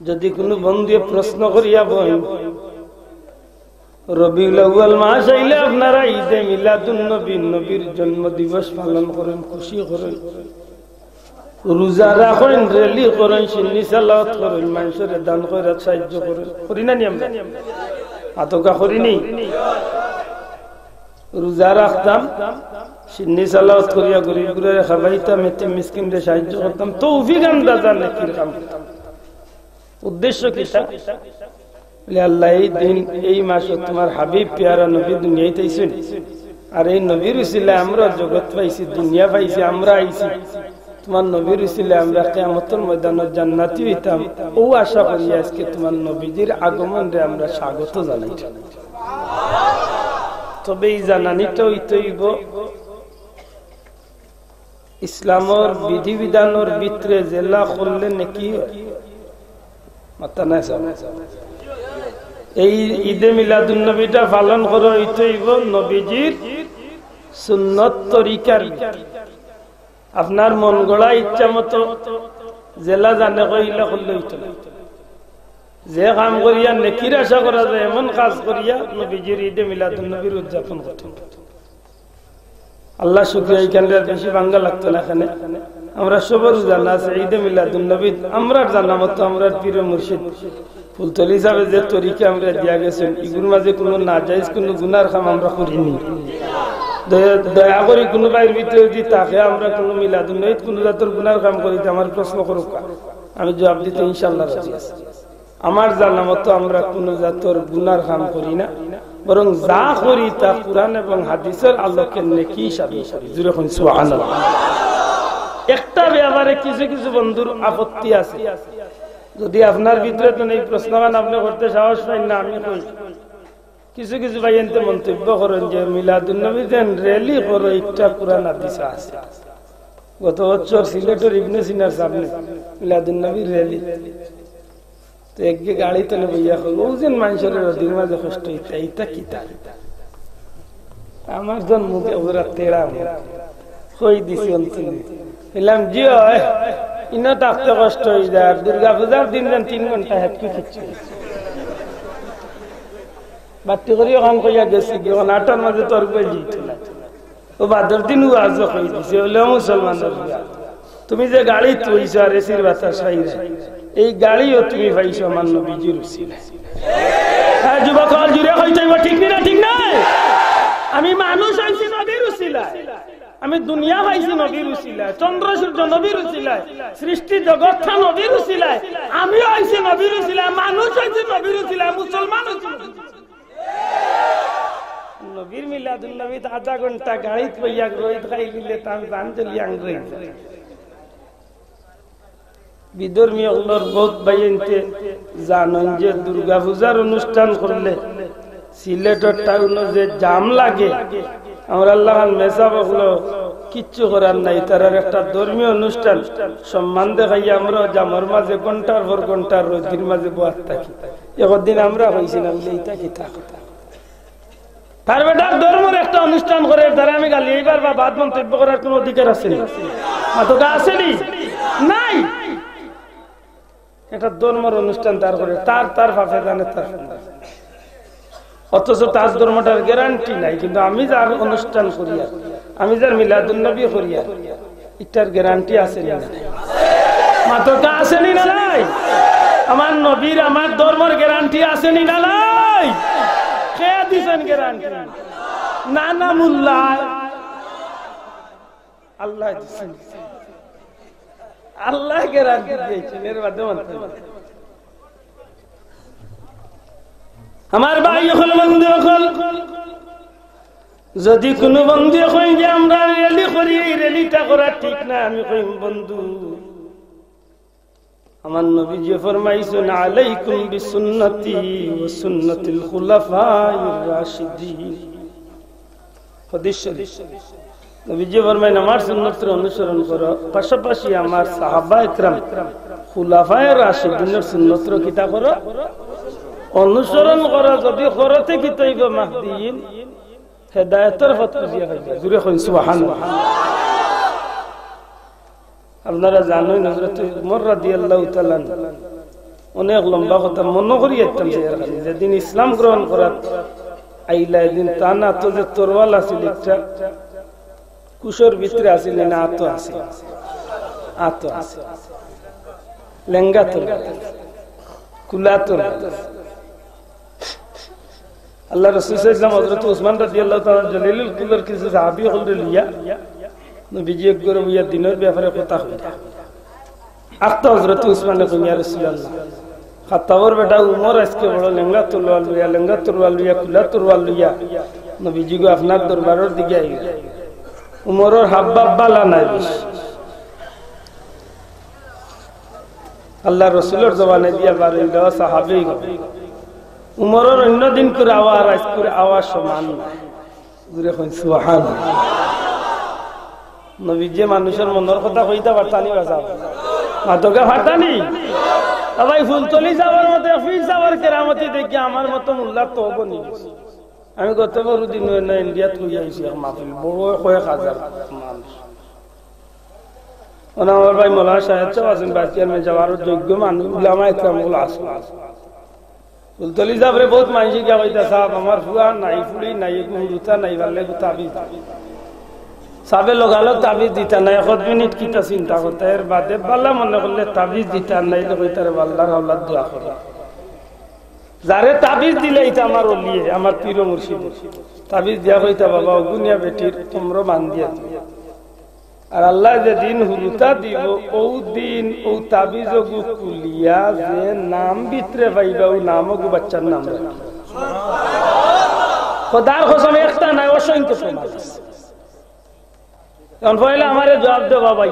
যদি কোনো বন্ধু প্রশ্ন করিয়া বই রবিউল আউয়াল মাস আইলে আপনারা ঈদে মিলাদুন নবী, নবীর জন্ম দিবস পালন করেন, খুশি করেন, রোজা রাখেন, রেলি করেন, সুন্নি সালাওয়াত করেন, মানুষের দান খয়রাত সাহায্য করেন, করি না নি আমরা? আতকা করিনি? রোজা রাখতাম, সুন্নি সালাওয়াত করিয়া গরিব গুলোরে খাওয়াইতাম, এতিম মিসকিনদের সাহায্য করতাম, তৌফিক আন্দাজা নেকির কাম করতাম। উদ্দেশ্য কিটা? আল্লাহ এই দিন এই মাসে তোমার হাবিব পেয়ারা নবী দুনিয়াতে আইছেন, আর এই নবীর উসিলায় আমরা জগৎ পাইছি, দুনিয়া পাইছি, আমরা আইছি, তোমার নবীর উসিলায় আমরা কিয়ামতের ময়দানে জান্নাতি হইতাম। ও আশা করি আজকে তোমার নবীজির আগমন রে আমরা স্বাগত জানাই। তবে এই জানানিটা হইতেইব ইসলামের বিধিবিধানের ভিতরে জেলা করলে নাকি মাতা নাই। এই ঈদে মিলাদুন নবীটা পালন করা হইতেইব নবীজির সুন্নত তরিকার। আপনার মন গড়া ইচ্ছা মতো জেলা জানে কইলা করলে হইতো না। যে কাম করিয়া নেকির আশা করা যায় এমন কাজ করিয়া নবীজির ঈদে মিলাদুন নবীর উদযাপন করতেন। আল্লাহ শুকরিয়া, এইখানে বেশি বাঙ্গা লাগতো না। এখানে আমরা সবার জানা আছে ঈদে মিলাদুন নবী আমরা জানা মতো আমরা পীর মুর্শিদ ফুলতলি হিসাবে যে তরিকা আমরা দিয়া গেছেন, এগুলোর মাঝে কোনো নাজায়েজ কোনো গুনার কাম আমরা করিনি। দয়া করে কোনো বাইর ভিতরে যদি তাকে আমরা কোনো মিলাদুন নবী কোনো জাতের গুনার কাম করিতে আমার প্রশ্ন করুক, আমি জবাব দিতে ইনশাআল্লাহ রাজি আছি। আমার জানা মতো আমরা কোন জাতের গুনার কাম করি না, বরং যা করি তা কুরআন এবং হাদিসের আলোকে নেকি হিসাবে করি। জোরে বলুন সুবহানাল্লাহ। একটা ব্যাপারে কিছু কিছু বন্ধুর আপত্তি আছে, যদি আপনার ভিতরে তো এই প্রশ্নগান আপনি করতে সাহস পাই না, আমি কই কিছু কিছু ভাই এনতে মন্তব্য করেন যে মিলাদুন নবী দেন রেলি করো, একটা কুরআন হাদিস আছে। গত বছর সিলেটের ইবনে সিনার সামনে মিলাদুন নবী রেলি, তো একগে গাড়ি তেলে বইয়া হল ওজন মানুষের রদির মাঝে কষ্ট এইটা কিতা আমার জন মুখে ওরা তেড়া হই দিছি অন্তরে এলাম জি হয় ইনো থাকতে কষ্ট হয়ে যায়। দুর্গা পূজার দিন 3 ঘন্টা হেঁটে কিচ্ছু বাতি করিও কাম করিয়া গেছি, যখন 8টার মাঝে তোর বেজি ও বাদর দিন ওয়াজ হয়ে দিছে হলে মুসলমানের। তুমি যে গাড়ি তুইছ আর এসির বাতাস খাইছে, এই গাড়িও তুমি পাইছো আমার নবীজির উসিলায়। হ্যাঁ যুবক জুড়ে হইতে ঠিক না? ঠিক না? আমি মানুষ হইছি নবীর উসিলায়, আমি দুনিয়া পাইছি নবীর উসিলায়, চন্দ্র সূর্য নবীর উসিলায়, সৃষ্টি জগৎটা নবীর উসিলায়, আমিও হইছি নবীর উসিলায়, মানুষ হইছি নবীর উসিলায়, মুসলমান হইছি নবীর মিলাদুন নবী। আধা ঘন্টা গাড়িতে বইয়া রোহিত খাই গেলে তার জান চলি আংরে বিধর্মী হলোর বহুত বাইনতে জানেন যে দুর্গা পূজার অনুষ্ঠান করলে সিলেটের টাউনে যে জাম লাগে, আমরা আল্লাহ মেসা বললো কিচ্ছু করার নাই, তার একটা ধর্মীয় অনুষ্ঠান সম্মান দেখাই আমরা জামার মাঝে ঘন্টার পর ঘন্টার রোদির মাঝে বহাত থাকি। একদিন আমরা হয়েছিলাম এইটা কি থাকা তার বেটার ধর্মের একটা অনুষ্ঠান করে তারা আমি গালি এইবার বা বাদ মন্তব্য করার কোন অধিকার আছে মাতকা আসেনি নাই। এটা ধর্মের অনুষ্ঠান তার করে তার ভাবে জানে তার, অথচ তার ধর্মটার গ্যারান্টি নাই। কিন্তু আমি যার অনুষ্ঠান করিয়া, আমি যার মিলাদুন নবী করিয়া, এটার গ্যারান্টি আছে না? মাতকা আসেনি না নাই? আমার নবীর আমার ধর্মের গ্যারান্টি আসেনি না নাই? কে দিছেন গ্যারান্টি? নানা মুল্লা আল্লাহ দিছেন, আল্লাহ গ্যারান্টি দিয়েছেন এর মাধ্যমে। আমার ভাই হল বন্ধু হল, যদি কোনো বন্ধু কই যে আমরা রেলি করি, এই রেলিটা করা ঠিক না, আমি কই বন্ধু আমার নবীজি ফরমাইছেন আলাইকুম বিসুন্নতি ওয়া সুন্নাতিল খুলাফায়ে রাশিদিন। হাদিস শরীফ নবীজি ফরমায়েন আমার সুন্নতের অনুসরণ করো, পাশাপাশি আমার সাহাবা ইকরাম খুলাফায়ে রাশিদিনের সুন্নতের কিতা করো, অনুসরণ করো। যদি করতে কি তৈব মাহদিন হেদায়েতের পথ খুঁজিয়া পাইবে। জোরে কইন সুবহানাল্লাহ। আপনারা জানেন হযরত উমর রাদিয়াল্লাহু তাআলা অনেক লম্বা কথা মনে করি একদম যেদিন ইসলাম গ্রহণ করার আইলা এদিন তা না তো যে তরওয়াল আছিল একটা কুশোর ভিতরে আছিল না আতো আছে লেঙ্গা তরওয়াল কুলা তরওয়াল আল্লাহ রাসূল সাল্লাল্লাহু আলাইহি ওয়াসাল্লাম হযরত উসমান রাদিয়াল্লাহু তাআলা জলিলুল কদর কিছু সাহাবী হল লিয়া নবীজি একবার ওই দিনের ব্যাপারে কথা হইতা আত্মা হযরত উসমানে কইয়া ইয়া রাসূলুল্লাহ খাতাবর বেটা উমর আজকে বড় লেঙ্গা তরওয়াল লইয়া কুলা তরওয়াল লইয়া নবীজি গো আপনার দরবারের দিকে আইলা উমরের হাবভাব বালা নাই আল্লাহ রাসূলের জবানে দিয়া বারইল সাহাবী উমরের অন্য দিন করে আওয়াজ আজ করে আওয়াজ সমান জুরে কই সুবহানাল্লাহ নবীজি মানুষের মনের কথা কইতা পারতানি বাঁচাও মাতকে ফাটানি ভাই ফুলতলি যাওয়ার মতো অফিস যাওয়ার কেরামতি দেখি আমার মতো মোল্লার তো হব নি আমি গত বড় দিন ইন্ডিয়াত লই আইছি মাহফিল বড় কয়েক হাজার মানুষ আমার ভাই মোল্লা সাহেব আছেন বাচ্চার যাওয়ার যোগ্য মানুষ উলামা ইকরামুল আসল ফুলতলি যাবরে বহুত মানুষ গিয়া কইতা সাহেব আমার ফুয়া নাই ফুলি নাই গুরুতা নাই ভালে তাবিজ সাবে লগালগ তাবিজ দিতা নাই 1 মিনিট কিটা চিন্তা করতে এর বাদে বাল্লা মনে করলে তাবিজ দিতা নাই কইতারে আল্লাহর আওলাদ দোয়া করে যারে তাবিজ দিলে এটা আমার ওলিয়ে আমার পীর মুর্শিদ তাবিজ দিয়া কইতা বাবা ওগুনিয়া বেটির তোমরা মান দিয়া আর আল্লাহ যে দিন হুরুতা দিব ও দিন ও তাবিজ গু কুলিয়া যে নাম ভিতরে পাইবা ও নামও গু বাচ্চার নাম খোদার কসম একটা নাই অসংখ্য প্রমাণ আছে আমারে জবাব দে বাবা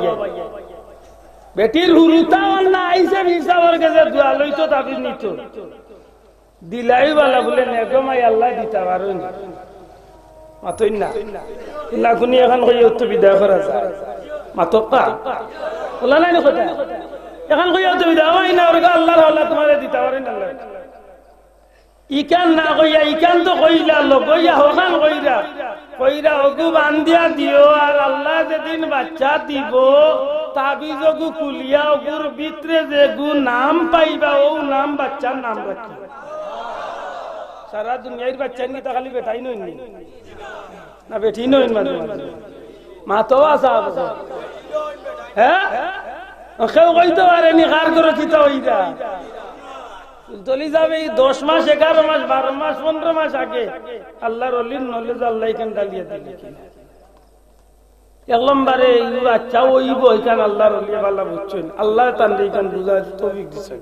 বেটির হুরুতা না আইসে হিসাবের কাছে দোয়া লইতো তাবিজ নিত দিলাই বালা বলে নেগমাই আল্লাহ দিতা পারুন মাতই না লাগুনি এখন কই তো বিদায় করা যায় মাতকা বলা নাই কথা এখন কই তো বিদায় হয় না ওরে আল্লাহর আল্লাহ তোমারে দিতা পারেন আল্লাহ ইকান না কইয়া ইকান তো কইলা লগইয়া হখান কইরা ওগু বান্দিয়া দিও আর আল্লাহ যেদিন বাচ্চা দিব তাবিজ ওগু কুলিয়া ওগুর ভিতরে যে গু নাম পাইবা ও নাম বাচ্চার নাম রাখি সারা দুনিয়ার বাচ্চা নিয়ে তো খালি বেটাই নই না বেটি নই মা তো আসা হ্যাঁ কেউ কইতে পারেনি কার করে চিতা হইতা চলি যাবে 10 মাস 11 মাস 12 মাস 15 মাস আগে আল্লাহর ওলির নলেজ আল্লাহ কেন ডালিয়ে দিলে এক নম্বরে বাচ্চা ওইব এখান আল্লাহর ওলি বালা বুঝছেন আল্লাহ তান্ডে এখান বুঝা তৌফিক দিছেন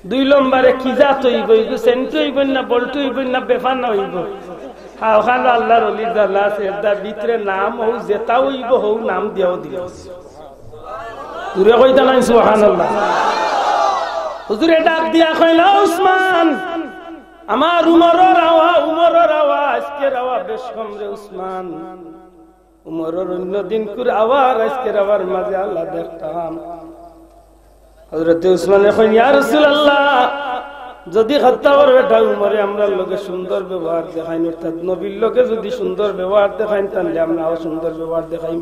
2 নম্বরে কি জাত হইব ইগো সেন্ট হইব না বল্টু হইব না বেফান হইব হ্যাঁ ওখানে আল্লাহর ওলি দাল্লা সেদা ভিতরে নাম হও জেতা হইব হও নাম দিও দিও দূরে কইতা নাই সুবহানাল্লাহ হুজুরে ডাক দিয়া কইলা উসমান আমার উমরের আওয়াজ আজকের আওয়াজ বেশ কম রে উসমান উমরের অন্য দিন কুর আওয়াজ আজকের আওয়াজ মাঝে আল্লাহ দেখতাম হযরত উসমান কইন ইয়া রাসূলুল্লাহ যদি খাত্তাবর বেটা উমরে আমরা লগে সুন্দর ব্যবহার দেখাইন অর্থাৎ নবীর লগে যদি সুন্দর ব্যবহার দেখাইন তাহলে আমরাও সুন্দর ব্যবহার দেখাইম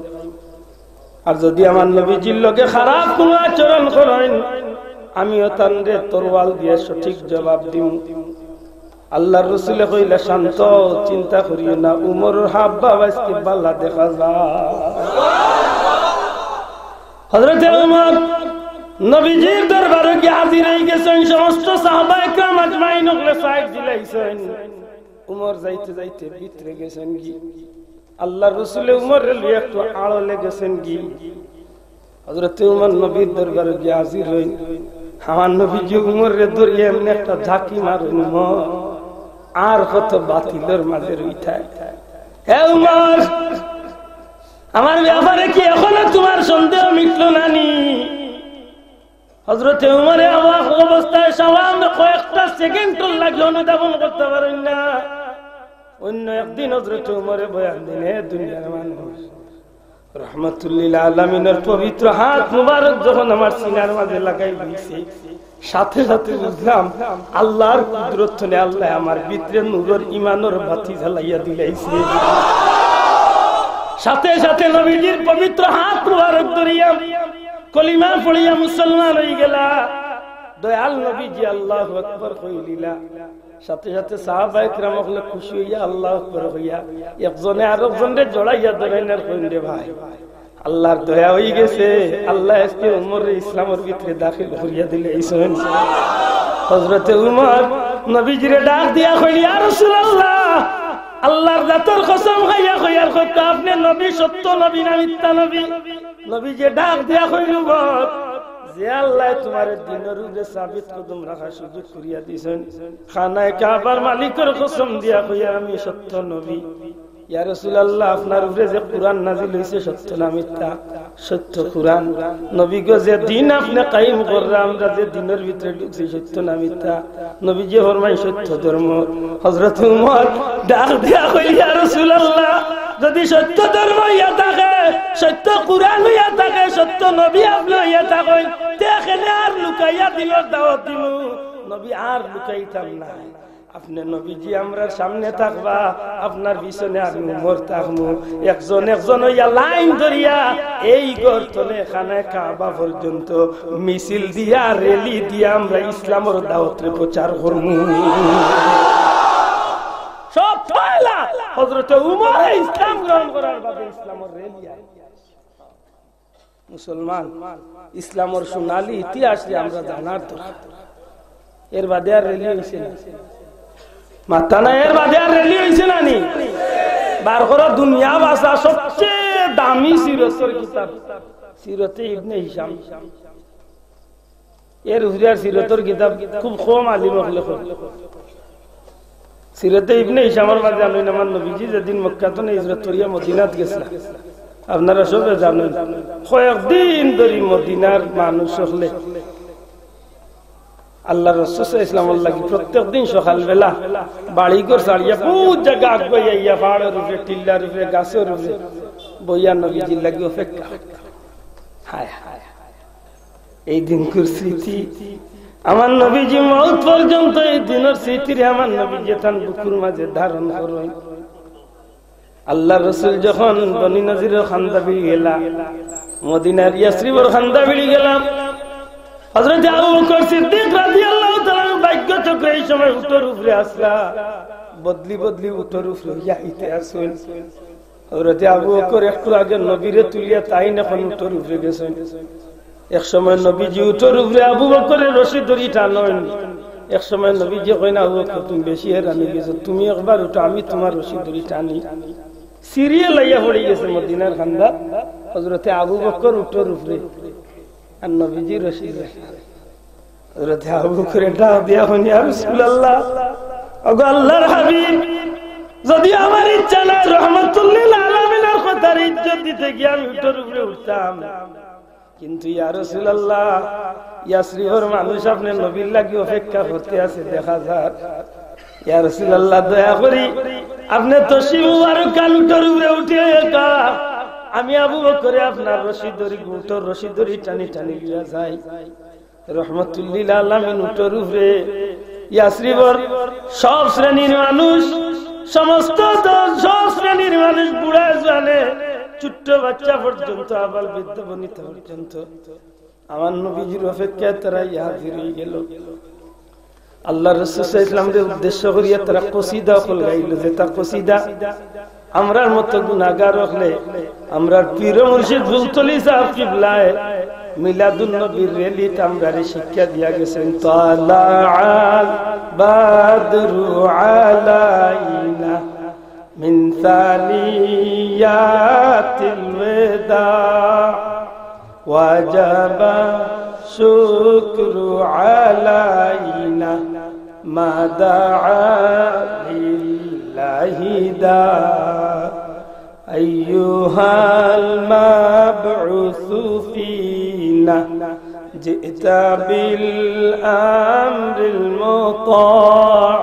আর যদি আমার নবীজির লগে খারাপ কোনো আচরণ করেন আমিও তানরে তরওয়াল দিয়ে সঠিক জবাব দিম আল্লাহর রাসূল কইলা শান্ত চিন্তা করিও না উমরের হাবভাব আজকে বালা দেখা যায় হযরত উমর নবীজির দরবারে গিয়ে হাজির হয়ে গেছেন সমস্ত সাহাবা একরাম আজমাইন ওগুলো সাইড দিলাইছেন উমর যাইতে যাইতে ভিতরে গেছেন কি আল্লাহর রাসূল উমরের লিয়ে একটু আড়লে গেছেন কি হযরত উমর নবীর দরবারে গিয়ে হাজির হইন আমার নবীজি উমরের ধরিয়ে এমনি একটা ঝাঁকি মারেন আর কত বাতিলের মাঝে রইথায় হে উমর আমার ব্যাপারে কি এখনো তোমার সন্দেহ মিটলো নানি হযরত উমরে অবাক অবস্থায় সামাম কয়েকটা সেকেন্ড লাগে অনুধাবন করতে পারেন না অন্য একদিন হযরত উমরে বয়ান দিন হে দুনিয়ার মানুষ রহমাতুল্লিল আলামিনের পবিত্র হাত মুবারক যখন আমার সিনার মাঝে লাগাই দিয়েছে সাথে সাথে বুঝলাম আল্লাহর কুদরত শুনে আল্লাহ আমার ভিতরে নূরের ঈমানের বাতি জ্বালাইয়া দিলাইছে সাথে সাথে নবীজির পবিত্র হাত মুবারক ধরিয়া কলিমা পড়িয়া মুসলমান হয়ে গেলা দয়াল নবীজি আল্লাহু আকবার কইলিলা সাথে সাথে সাহাবায়ে কিরাম হলে খুশি হইয়া আল্লাহু আকবার হইয়া একজনে আরেকজনকে জড়াইয়া ধরেনার কইলে ভাই আল্লাহর দয়া হয়ে গেছে আল্লাহ আজকে উমর ইসলামের ভিতরে দাখিল করিয়া দিলে এইসেন হযরত উমর নবীজিরে ডাক দিয়া কইলি ইয়া রাসূলুল্লাহ আল্লাহর জাতের কসম খাইয়া কইয়ার কথা আপনি নবী সত্য নবী না মিথ্যা নবী নবীজি ডাক দিয়া কইল যে আল্লাহ তোমার দিনের উপরে সাবিত কদম রাখার সুযোগ করিয়া দিয়েছেন খানায় কাবার মালিকের কসম দিয়া কইয়া আমি সত্য নবী ইয়া রাসূলুল্লাহ আপনার উপরে যে কুরআন নাযিল হইছে সত্য না মিথ্যা সত্য কুরআন নবী গো যে দিন আপনি কায়েম কররা আমরা যে দিনের ভিতরে ঢুকছি সত্য না মিথ্যা নবীজি ফরমায় সত্য ধর্ম হযরত উমর ডাক দিয়া কইল ইয়া রাসূলুল্লাহ যদি সত্য ধর্ম ইয়া থাকে সত্য কুরআন ইয়া থাকে সত্য নবী আপনি ইয়া থাকেন দেখেন আর লুকাইয়া দিও দাওয়াত দিমু নবী আর লুকাইতাম না আপনি নবীজি আমরার সামনে থাকবা আপনার পিছনে আমি উমর থাকমু একজন একজন হইয়া লাইন ধরিয়া এই গর্তনে খানায় কাবা পর্যন্ত মিছিল দিয়া রেলি দিয়া আমরা ইসলামের দাওয়াতের প্রচার করমু সব পয়লা হযরত উমর ইসলাম গ্রহণ করার বাবে ইসলামের রেলি মুসলমান ইসলামের সোনালী ইতিহাস আমরা জানার দরকার এর বাদে আর রেলি হইছে না মাথা না এর বাদে আর রেলি হইছে না নি বার করা দুনিয়া ভাষা সবচেয়ে দামি সিরতের কিতাব সিরতে ইবনে হিশাম এর হুরিয়ার সিরতের কিতাব খুব কম আলিম লেখক সিরতে ইবনে হিশামের মাঝে আমি আমার নবীজি যেদিন মক্কা থেকে হিজরত করিয়া মদিনাত গেছিলেন আপনারা সবে জানেন কয়েকদিন ধরে মদিনার মানুষ হলে আল্লাহ রাসূল সাল্লাল্লাহু আলাইহি ওয়াসাল্লাম প্রত্যেক দিন সকাল বেলা বাড়ি ঘর ছাড়িয়া বহুত জায়গা আগবাইয়া পাহাড়ের উপরে টিল্লার উপরে গাছের উপরে বইয়া নবীজি লাগি অপেক্ষা হায় হায় এই দিনকুর স্মৃতি আমার নবীজি মওত পর্যন্ত এই দিনের স্মৃতি আমার নবীজি তান বুকুর মাঝে ধারণ করেন আল্লাহ রাসূল যখন বনি নজিরের খান্দাবিল গেলা মদিনার ইয়াসরিবের খান্দাবিল গেলা হযরত আবু বকর সিদ্দিক রাদিয়াল্লাহু তাআলা ভাগ্য চক্র এই সময় উঠোর উপরে আসলা বদলি বদলি উঠোর উপরে যাইতে আসেন হযরত আবু বকর একটু আগে নবীরে তুলিয়া তাই এখন উঠোর উপরে গেছেন এক সময় নবীজি উঠোর উপরে আবু বকরের রশি ধরি টানেন এক সময় নবীজি কই না আবু বকর তুমি বেশি হেরানি গেছো তুমি একবার উঠো আমি তোমার রশি ধরি টানি সিরিয়াল লাইয়া পড়ে গেছে মদিনার খান্দা হযরত আবু বকর উঠোর উপরে আর নবীজি রশি হযরত আবু বকর ডাক দিয়া কইলেন ইয়া রাসূলুল্লাহ ওগো আল্লাহর হাবিব যদি আমার ইচ্ছা না রহমাতুল লিল আলামিনের কথার ইজ্জত দিতে গিয়ে আমি উঠোর উপরে উঠতাম কিন্তু ইয়া রাসূলুল্লাহ ইয়াসরিবের মানুষ আপনি নবীর লাগি অপেক্ষা করতে আছে দেখা যাক ইয়া রাসূলুল্লাহ দয়া করি আপনি তশরিফ মুবারক কাল উঠোর উপরে উঠে একা আমি আবু বকর আপনার রশি ধরি উঠোর রশি ধরি টানি টানি লিয়া যাই রহমাতুল লিল আলামিন উঠোর উপরে ইয়াসরিবের সব শ্রেণীর মানুষ সমস্ত সব শ্রেণীর মানুষ বুড়া জানে ছোট্ট বাচ্চা পর্যন্ত আবাল বৃদ্ধ বনিতা পর্যন্ত আমার নবীজির অপেক্ষায় তারা হাজির হয়ে গেল আল্লাহ রাসূল সাল্লাল্লাহু আলাইহি ওয়াসাল্লামের উদ্দেশ্য করিয়া তারা কসিদা গাইল যে তা কসিদা আমরার মতো গুনাহগার হলে আমরার পীর মুর্শিদ বুলতলি সাহেব কিবলায় মিলাদুন নবীর রেলিত আমরারে শিক্ষা দিয়া গেছেন তালাআল বাদরু আলাইনা من ثنيات الوداع وجب الشكر علينا ما دعا لله داع أيها المبعوث فينا جئت بالأمر المطاع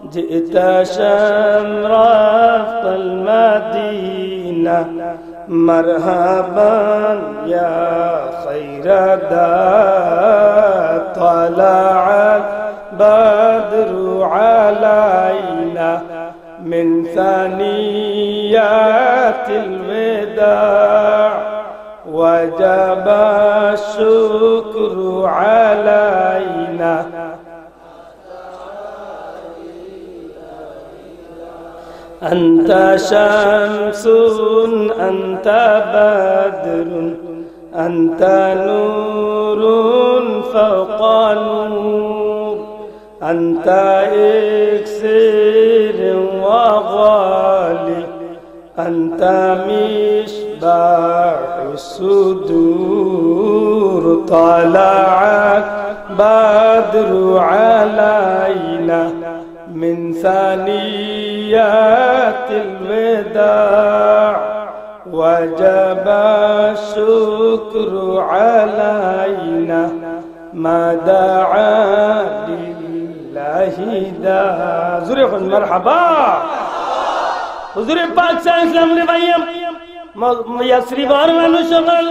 جئت شمرت المدينة مرحبا يا خير داع طلع البدر علينا من ثنيات الوداع وجب الشكر علينا أنت شمس أنت بدر أنت نور فوق نور أنت إكسير وغالي أنت مشبع الصدور طلع بدر علينا من ثنيات الوداع وجب الشكر علينا ما دعا لله داع زوري مرحبا হুজুর পাক সাল্লাল্লাহু আলাইহি ওয়াসাল্লাম ইয়াসরিবার মানুষ সকল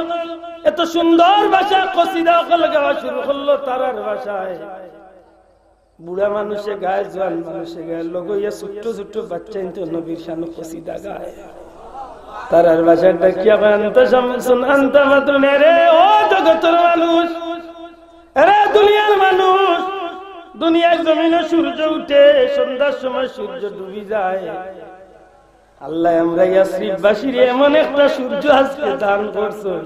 এত সুন্দর ভাষা কসিদা গাওয়া শুরু করলো তারার ভাষায় বুড়া মানুষে গায় জওয়ান মানুষে গায় লোক ইয়া ছোট ছোট বাচ্চা তো নবীর শানে কসিদা গায় তারার ভাষাটা কি আনতা শামসুন আনতা মাদরুন রে ও জগতের মানুষ রে দুনিয়ার মানুষ দুনিয়ার জমিনে সূর্য উঠে সন্ধ্যার সময় সূর্য ডুবে যায় আল্লাহ আমরা ইয়াসরিববাসীর এমন একটা সূর্য আজকে দান করছেন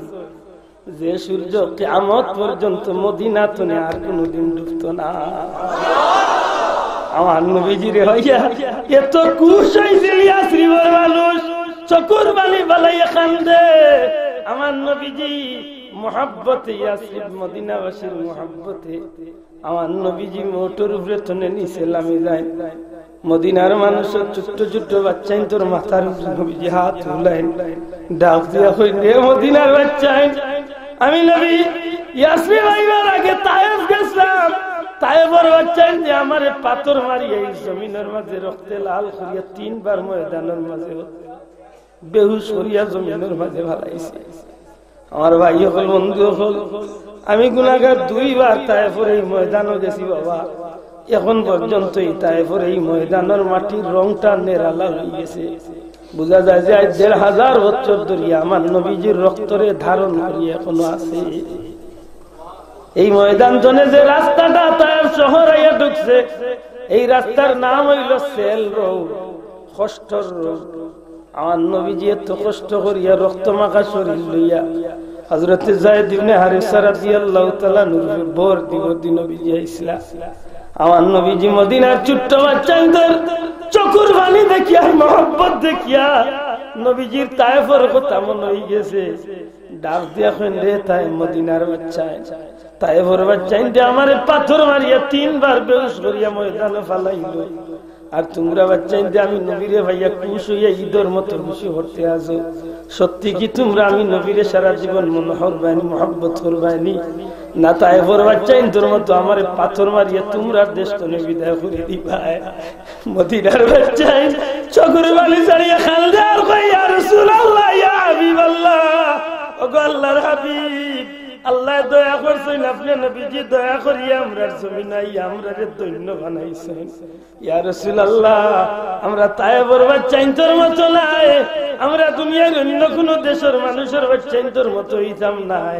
যে সূর্য কিয়ামত পর্যন্ত মদিনা থেকে আর কোনদিন ডুবতো না আমার নবীজির হইয়া এত খুশ হইছে ইয়াসরিবের মানুষ চকুর পানি বালাইয়া কান্দে আমার নবীজি মুহাব্বতে ইয়াসরিব মদিনাবাসীর মুহাব্বতে আমার নবীজি মোটর উপরে টনে নিচে নামে যায় মদিনার মানুষ ছোট্ট ছোট্ট বাচ্চা তোর মাথার নবীজি হাত উলাইন ডাক দিয়া কইলে মদিনার বাচ্চা আমি নবী ইয়াসরিব আইবার আগে তায়েফ গেছিলাম তায়েফের বাচ্চা যে আমারে পাথর মারি এই জমিনের মাঝে রক্তে লাল করিয়া তিনবার ময়দানের মাঝে বেহুশ করিয়া জমিনের মাঝে ভালাইছে আমার ভাই হল বন্ধু হল আমি গুনাহগার দুইবার তায়েফের এই ময়দানে গেছি বাবা এখন পর্যন্ত এই তায়েফের এই ময়দানের মাটির রংটা নেরালা হয়ে গেছে বুঝা যায় যে ১,৫০০ বছর ধরে আমার নবীজির রক্তরে ধারণ করিয়া এখনো আছে এই ময়দান জনে যে রাস্তাটা তায়েফ শহর আইয়া ঢুকছে এই রাস্তার নাম হইল সেল রোড কষ্টর রোড আমার নবীজি এত কষ্ট করিয়া রক্ত মাখা শরীর লইয়া হযরত যায়েদ ইবনে হারিসা রাদিয়াল্লাহু তাআলা নূরের বর দিবদি নবীজি আইসলা আমার নবীজি মদিনার ছোট্ট বাচ্চাদের চকুর পানি দেখিয়া মহব্বত দেখিয়া নবীজির তায়েফের কথা মনে হয়ে গেছে ডাক দিয়া কইন রে তাই মদিনার বাচ্চা তায়েফের বাচ্চা ইনতে আমারে পাথর মারিয়া তিনবার বেহুশ করিয়া ময়দানে ফালাইলো আর তোমরা বাচ্চা ইনতে আমি নবীরে ভাইয়া খুশ হইয়া ঈদের মতো খুশি হতে আছো সত্যি কি তোমরা আমি নবীরে সারা জীবন মনে করবানি মহব্বত করবানি না তায়েফের বাচ্চা ইনতোর মতো আমারে পাথর মারিয়া তোমরা দেশ থেকে বিদায় করে দিবা মদিনার বাচ্চা চোখের পানি ছাড়িয়া খালদে আর কই ইয়া রাসূলুল্লাহ ইয়া হাবিবাল্লাহ ওগো আল্লাহর হাবিব আল্লাহ দয়া করছেন আপনি নবীজি দয়া করিয়া আমরার জমিনাই আমরারে দৈন্য বানাইছেন ইয়া রাসূলুল্লাহ আমরা তায়েফের বাচ্চা ইনতোর মতো নাই আমরা দুনিয়ার অন্য কোন দেশের মানুষের বাচ্চা ইনতোর মতো হইতাম নাই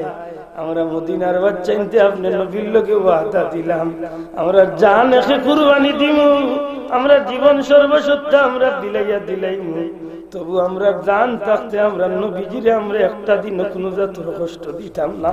আমরা মদিনার বাচ্চা ইনতে আপনি নবীর লগে ওয়াদা দিলাম আমরা জান একে কুরবানি দিমু আমরা জীবন সর্বস্ব আমরা দিলাইমু তবু আমরা জান থাকতে আমরা নবীজিরে আমরা একটা দিন কোনো জাতর কষ্ট দিতাম না